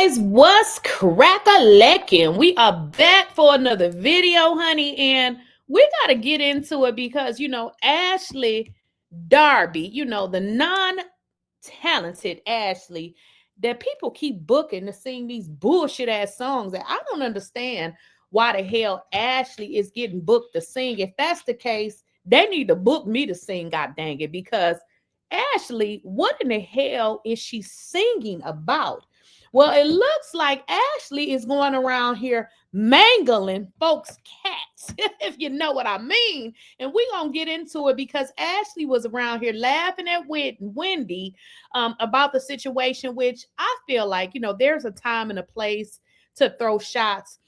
guys, what's crack-a-lackin'? We are back for another video, honey, and we got to get into it because, Ashley Darby, the non-talented Ashley that people keep booking to sing these bullshit-ass songs that I don't understand why the hell Ashley is getting booked to sing. If that's the case, they need to book me to sing, god dang it, because Ashley, what in the hell is she singing about? Well, it looks like Ashley is going around here mangling folks' cats, if you know what I mean. And we're going to get into it because Ashley was around here laughing at Wendy about the situation, which I feel like, there's a time and a place to throw shots.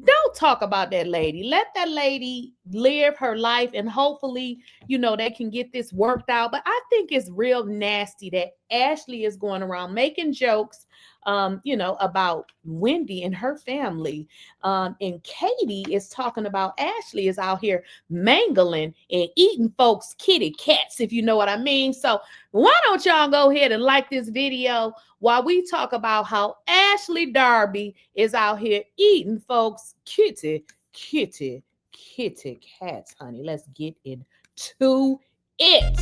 Don't talk about that lady. Let that lady live her life and hopefully, they can get this worked out. But I think it's real nasty that Ashley is going around making jokes, about Wendy and her family. And Katie is talking about Ashley is out here mangling and eating folks' kitty cats, if you know what I mean. So why don't y'all go ahead and like this video while we talk about how Ashley Darby is out here eating folks' kitty cats, honey. Let's get into it.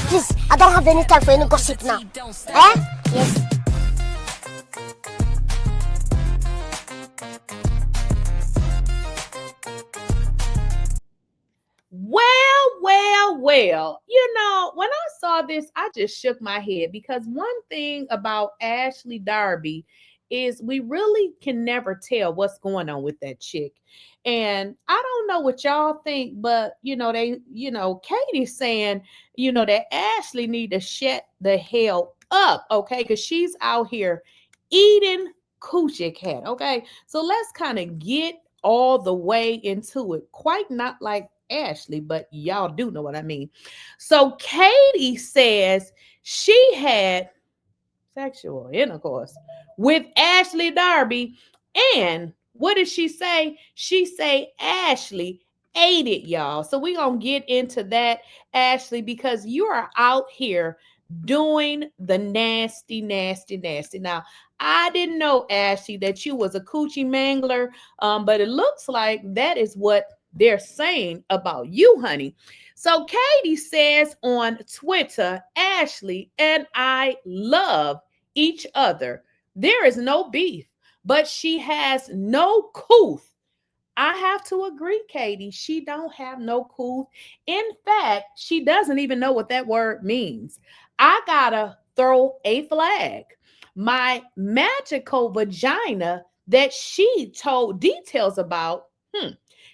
Please, I don't have any time for any gossip now. Eh? Yes. Well, when I saw this, I just shook my head because one thing about Ashley Darby is we really can never tell what's going on with that chick. And I don't know what y'all think, but Katie's saying, that Ashley need to shut the hell up, okay? Because she's out here eating coochie cat, okay? So let's kind of get all the way into it. Quite not like Ashley, but y'all do know what I mean. So Katie says she had sexual intercourse with Ashley Darby, and what did she say? She say Ashley ate it, y'all. So we're gonna get into that, Ashley, because you are out here doing the nasty. Now, I didn't know, Ashley, that you was a coochie mangler, but it looks like that is what they're saying about you, honey. So Katie says on Twitter, Ashley and I love each other. There is no beef, but she has no couth. I have to agree, Katie. She don't have no couth. In fact, she doesn't even know what that word means. I gotta throw a flag. My magical vagina that she told details about,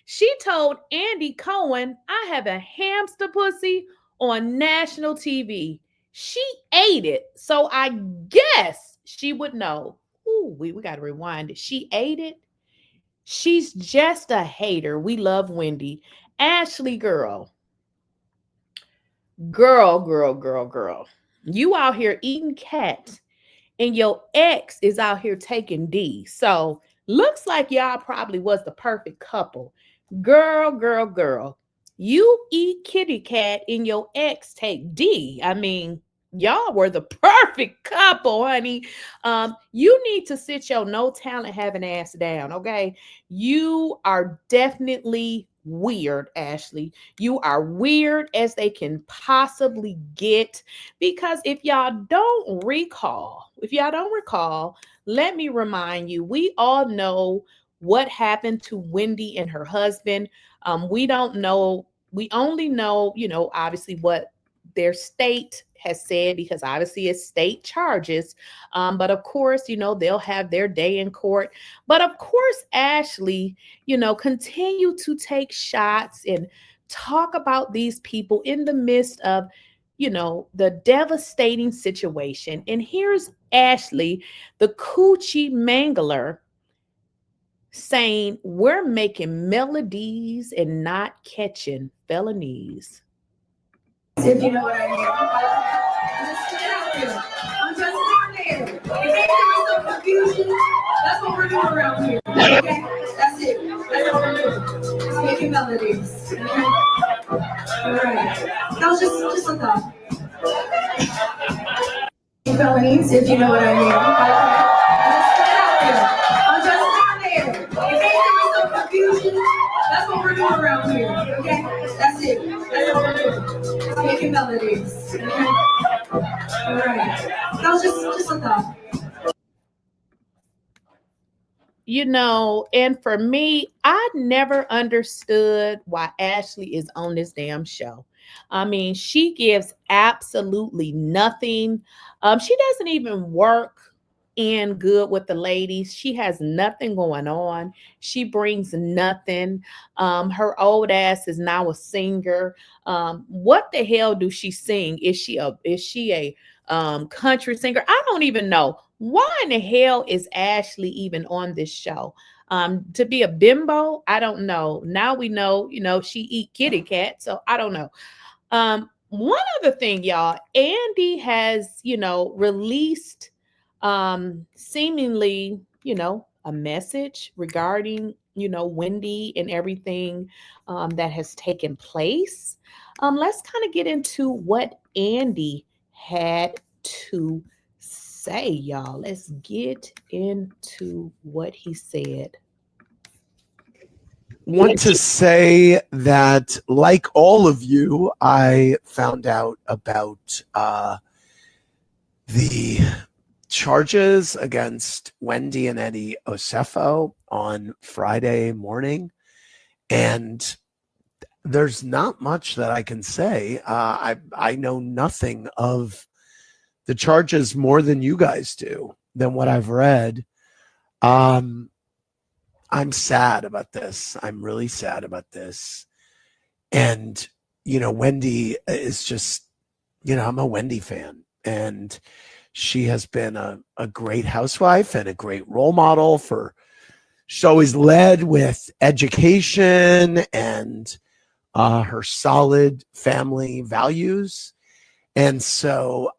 she told Andy Cohen, I have a hamster pussy on national TV. She ate it. So I guess she would know. Ooh, we got to rewind it. She ate it. She's just a hater. We love Wendy. Ashley, girl. You out here eating cats and your ex is out here taking D. So looks like y'all probably was the perfect couple. Girl. You eat kitty cat and your ex take D. I mean, y'all were the perfect couple, honey. You need to sit your no talent having ass down, okay? You are definitely weird, Ashley. You are weird as they can possibly get, because if y'all don't recall, let me remind you, we all know what happened to Wendy and her husband. We don't know. We only know, obviously what their state has said, because obviously it's state charges. But of course, they'll have their day in court. But of course, Ashley, continue to take shots and talk about these people in the midst of, the devastating situation. And here's Ashley, the coochie mangler, saying we're making melodies and not catching felonies. If you know what I mean. I'm just telling you. You can't give me some confusion. Okay, that's it. That's all we're doing. Just making melodies. Okay? Alright. That was just a thought. Felonies, if you know what I mean. I'm just out there. In case there was some confusion, that's what we're doing around here. Okay? That's it. That's all we're doing. Just making melodies. Okay? Alright. That was just a thought. And for me, I never understood why Ashley is on this damn show. I mean, she gives absolutely nothing. She doesn't even work in good with the ladies. She has nothing going on. She brings nothing. Her old ass is now a singer. What the hell do she sing? Is she a country singer? I don't even know. Why in the hell is Ashley even on this show? To be a bimbo? I don't know. Now we know, she eat kitty cat, so I don't know. One other thing, y'all, Andy has, released seemingly, a message regarding, Wendy and everything that has taken place. Let's kind of get into what Andy had to say, y'all. Let's get into what he said. Want to say that, like all of you, I found out about the charges against Wendy and Wendy Osefo on Friday morning, and there's not much that I can say. I know nothing of the charges more than you guys do, than what I've read. I'm sad about this. I'm really sad about this. And, Wendy is just, I'm a Wendy fan. And she has been a great housewife and a great role model she's always led with education and her solid family values. And so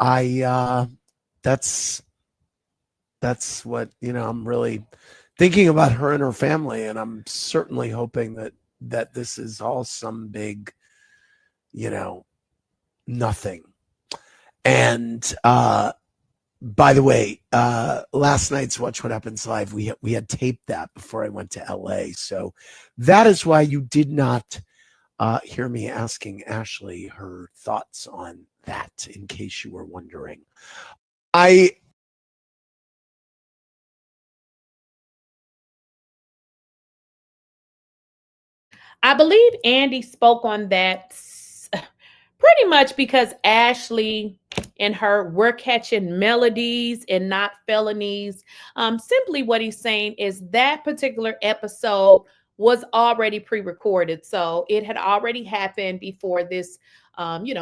that's what, I'm really thinking about her and her family, and I'm certainly hoping that this is all some big, nothing. And by the way, last night's Watch What Happens Live, we had taped that before I went to LA, so that is why you did not hear me asking Ashley her thoughts on that, in case you were wondering. I believe Andy spoke on that pretty much because Ashley and her were catching melodies and not felonies. Simply what he's saying is that particular episode was already pre-recorded. So it had already happened before this,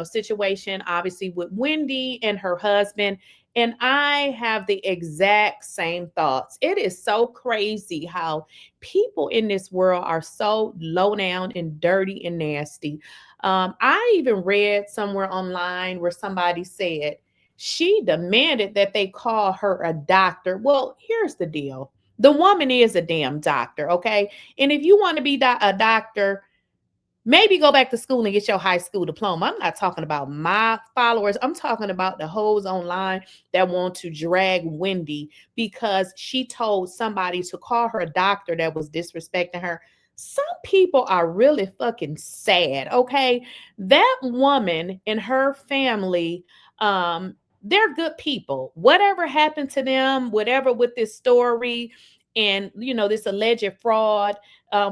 situation, obviously with Wendy and her husband. And I have the exact same thoughts. It is so crazy how people in this world are so low down and dirty and nasty. I even read somewhere online where somebody said she demanded that they call her a doctor. Well, here's the deal. The woman is a damn doctor, okay? And if you want to be a doctor, maybe go back to school and get your high school diploma. I'm not talking about my followers. I'm talking about the hoes online that want to drag Wendy because she told somebody to call her a doctor that was disrespecting her. Some people are really fucking sad, okay? That woman and her family, they're good people. Whatever happened to them, whatever with this story and, this alleged fraud,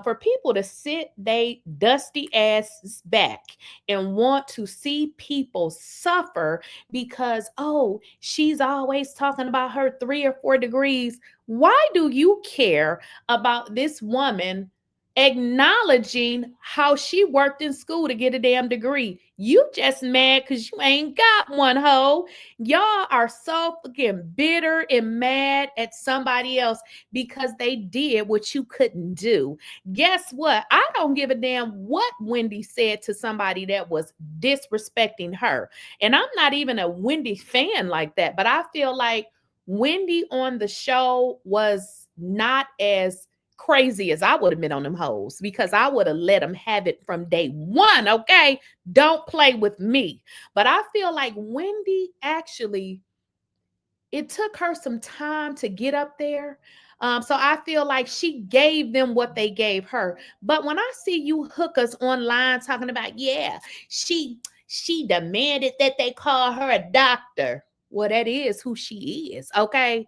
for people to sit they dusty asses back and want to see people suffer because, oh, she's always talking about her 3 or 4 degrees. Why do you care about this woman acknowledging how she worked in school to get a damn degree? You just mad because you ain't got one, hoe. Y'all are so fucking bitter and mad at somebody else because they did what you couldn't do. Guess what? I don't give a damn what Wendy said to somebody that was disrespecting her. And I'm not even a Wendy fan like that, but I feel like Wendy on the show was not as crazy as I would have been on them hoes, because I would have let them have it from day one, okay? Don't play with me. But I feel like Wendy actually, it took her some time to get up there. So I feel like she gave them what they gave her. But when I see you hookers online talking about, yeah, she demanded that they call her a doctor. Well, that is who she is, okay?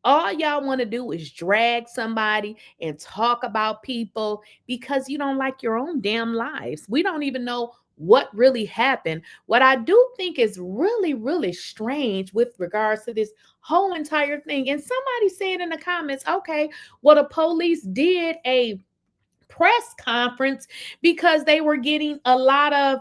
All y'all want to do is drag somebody and talk about people because you don't like your own damn lives. We don't even know what really happened. What I do think is really, really strange with regards to this whole entire thing. And somebody said in the comments, okay, well, the police did a press conference because they were getting a lot of,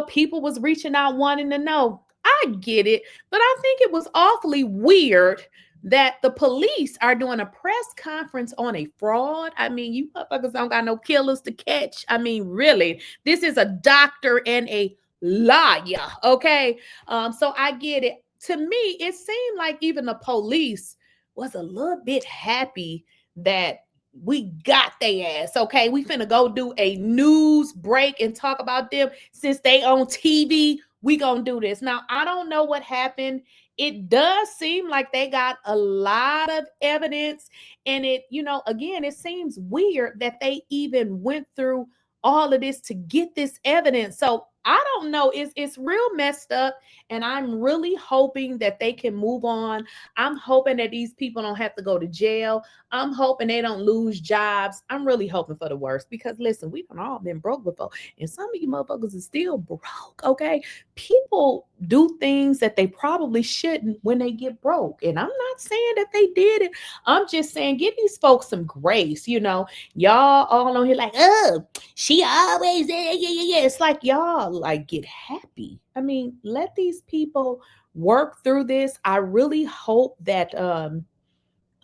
people was reaching out wanting to know. I get it, but I think it was awfully weird that the police are doing a press conference on a fraud. I mean, you motherfuckers don't got no killers to catch. I mean, really, this is a doctor and a liar, okay? So I get it. To me, it seemed like even the police was a little bit happy that we got their ass, okay? We finna go do a news break and talk about them since they on TV. We gonna do this. Now, I don't know what happened. It does seem like they got a lot of evidence, and it, again, it seems weird that they even went through all of this to get this evidence. So I don't know. It's real messed up, and I'm really hoping that they can move on. I'm hoping that these people don't have to go to jail. I'm hoping they don't lose jobs. I'm really hoping for the worst because, listen, we've all been broke before, and some of you motherfuckers are still broke, okay? People do things that they probably shouldn't when they get broke, and I'm not saying that they did it. I'm just saying give these folks some grace, Y'all all on here like, oh, she always, yeah. It's like, y'all, like, get happy. I mean, let these people work through this. I really hope that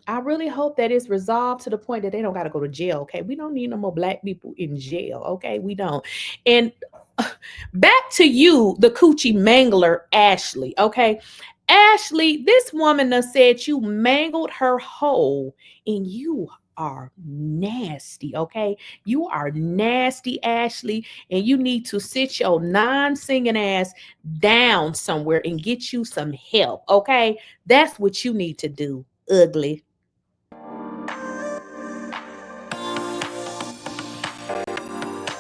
it's resolved to the point that they don't got to go to jail. Okay, we don't need no more black people in jail. Okay, we don't. And back to you, the coochie mangler, Ashley. Okay, Ashley, this woman done said you mangled her whole, and you are nasty. Okay, you are nasty, Ashley, and you need to sit your non-singing ass down somewhere and get you some help. Okay, that's what you need to do, ugly.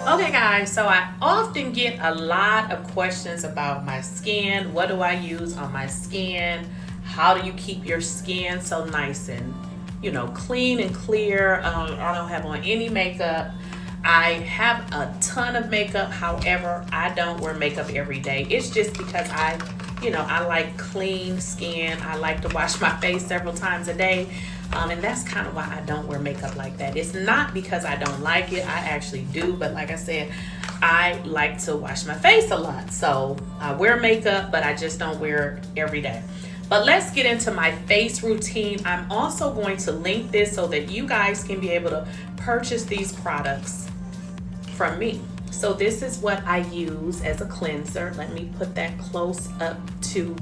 Okay, guys, so I often get a lot of questions about my skin. What do I use on my skin? How do you keep your skin so nice and, clean and clear? I don't have on any makeup. I have a ton of makeup. However, I don't wear makeup every day. It's just because I like clean skin. I like to wash my face several times a day. And that's kind of why I don't wear makeup like that. It's not because I don't like it. I actually do. But like I said, I like to wash my face a lot. So I wear makeup, but I just don't wear it every day. But let's get into my face routine. I'm also going to link this so that you guys can be able to purchase these products from me. So this is what I use as a cleanser. Let me put that close up to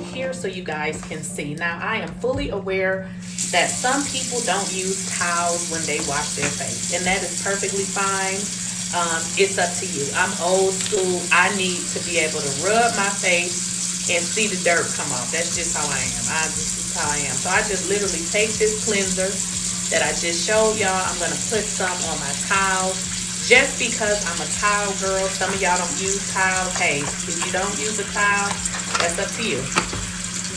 here so you guys can see. Now, I am fully aware that some people don't use towels when they wash their face, and that is perfectly fine. It's up to you. I'm old school. I need to be able to rub my face and see the dirt come off. That's just how I am. This is how I am. So I just literally take this cleanser that I just showed y'all. I'm going to put some on my towel just because I'm a towel girl. Some of y'all don't use towels. Hey, if you don't use a towel, that's up to you.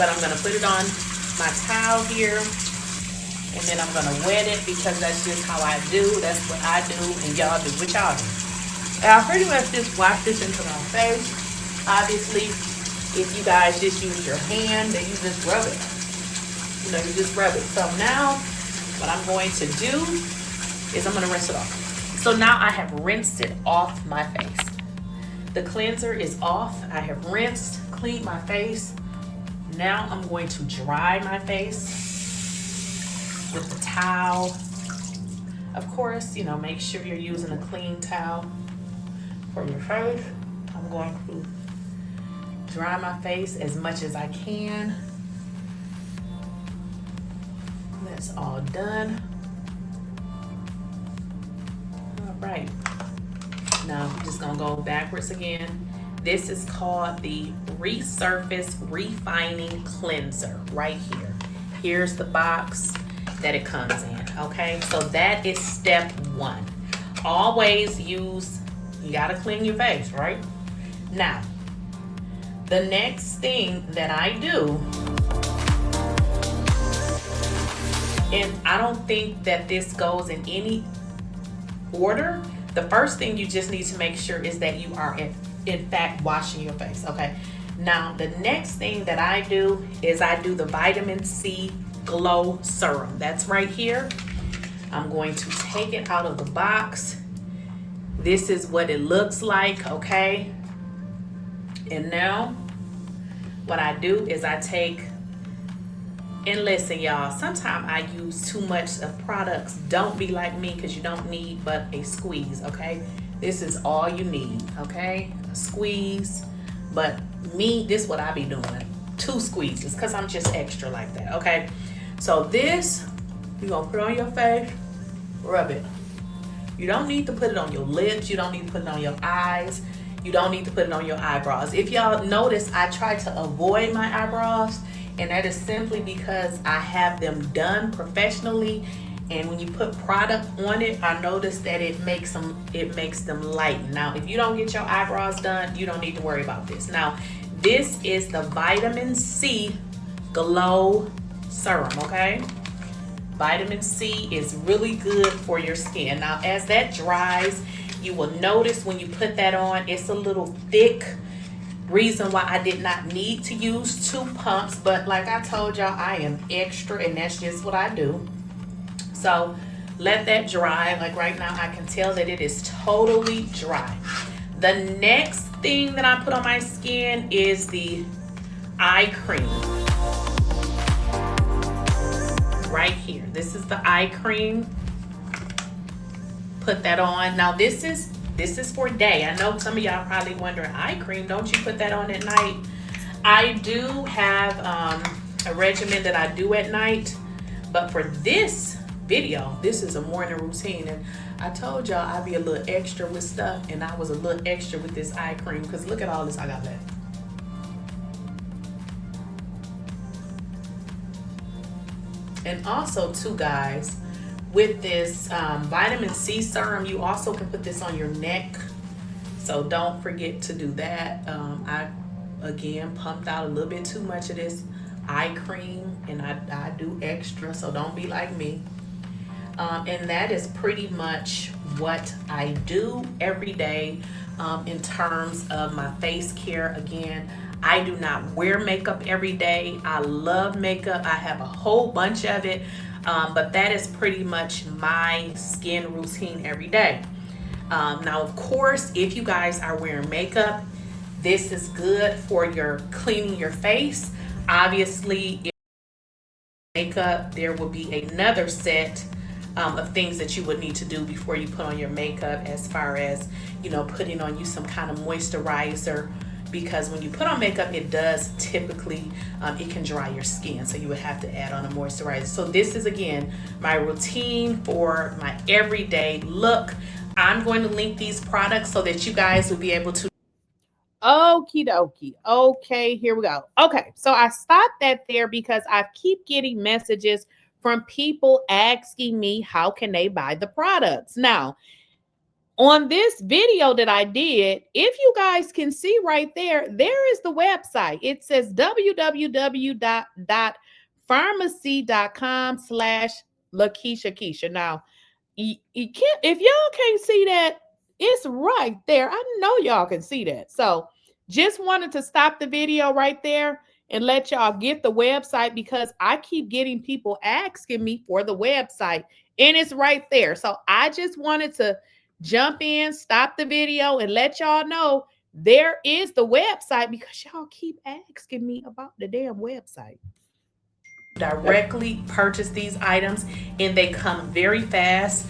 But I'm going to put it on my towel here, and then I'm going to wet it because that's just how I do. That's what I do, and y'all do what y'all do. And I'll pretty much just wash this into my face. Obviously, if you guys just use your hand, then you just rub it. You just rub it. So now, what I'm going to do is I'm going to rinse it off. So now I have rinsed it off my face. The cleanser is off. I have rinsed, cleaned my face. Now I'm going to dry my face with the towel. Of course, make sure you're using a clean towel for your face. I'm going to dry my face as much as I can. That's all done. All right. Now I'm just gonna go backwards again. This is called the Resurface Refining Cleanser right here. Here's the box that it comes in, okay? So that is step one. Always use, you gotta clean your face, right? Now, the next thing that I do, and I don't think that this goes in any order, the first thing you just need to make sure is that you are in fact washing your face, okay? Now, the next thing that I do is I do the vitamin C glow serum. That's right here. I'm going to take it out of the box. This is what it looks like, okay? And now what I do is I take, and listen y'all, sometimes I use too much of products. Don't be like me, because you don't need but a squeeze, okay? This is all you need, okay? A squeeze. But me, this is what I be doing. 2 squeezes, because I'm just extra like that, okay? So this, you're going to put on your face, rub it. You don't need to put it on your lips. You don't need to put it on your eyes. You don't need to put it on your eyebrows. If y'all notice, I try to avoid my eyebrows, and that is simply because I have them done professionally. And when you put product on it, I notice that it makes them lighten. Now, if you don't get your eyebrows done, you don't need to worry about this. Now, this is the vitamin C glow serum, okay? Vitamin C is really good for your skin. Now, as that dries, you will notice when you put that on, it's a little thick. Reason why I did not need to use 2 pumps, but like I told y'all, I am extra, and that's just what I do. So let that dry. Like right now, I can tell that it is totally dry. The next thing that I put on my skin is the eye cream. Right here. This is the eye cream. Put that on. Now this is for day. I know some of y'all probably wondering, eye cream, don't you put that on at night? I do have a regimen that I do at night, but for this video, this is a morning routine, and I told y'all I'd be a little extra with stuff, and I was a little extra with this eye cream, because look at all this I got left. And also too, guys, with this vitamin C serum, you also can put this on your neck, so don't forget to do that. I again pumped out a little bit too much of this eye cream, and I do extra, so don't be like me. And that is pretty much what I do every day in terms of my face care. Again, I do not wear makeup every day. I love makeup. I have a whole bunch of it, but that is pretty much my skin routine every day. Now, of course, if you guys are wearing makeup, this is good for your cleaning your face. Obviously, if makeup, there will be another set of things that you would need to do before you put on your makeup, as far as, you know, putting on you some kind of moisturizer, because when you put on makeup, it does typically, it can dry your skin, so you would have to add on a moisturizer. So this is, again, my routine for my everyday look. I'm going to link these products so that you guys will be able to. Okie dokie. Okay, here we go. Okay, so I stopped that there because I keep getting messages from people asking me how can they buy the products. Now, on this video that I did, if you guys can see right there, there is the website. It says www.pharmacy.com/Lakeysha Keysha. Now, you can't, if y'all can't see that, it's right there. I know y'all can see that. So just wanted to stop the video right there and let y'all get the website, because I keep getting people asking me for the website, and it's right there. So I just wanted to jump in, stop the video, and let y'all know there is the website, because y'all keep asking me about the damn website. Directly purchase these items, and they come very fast.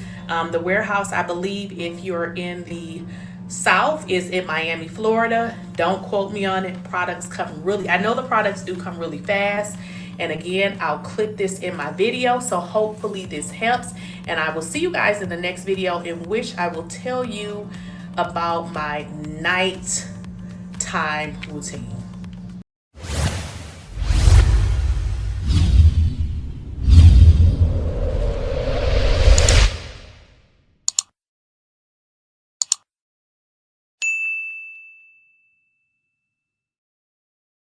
The warehouse, I believe, if you're in the South, is in Miami, Florida. Don't quote me on it. Products come really, I know the products do come really fast, And again, I'll clip this in my video, so hopefully this helps. And I will see you guys in the next video, in which I will tell you about my night time routine.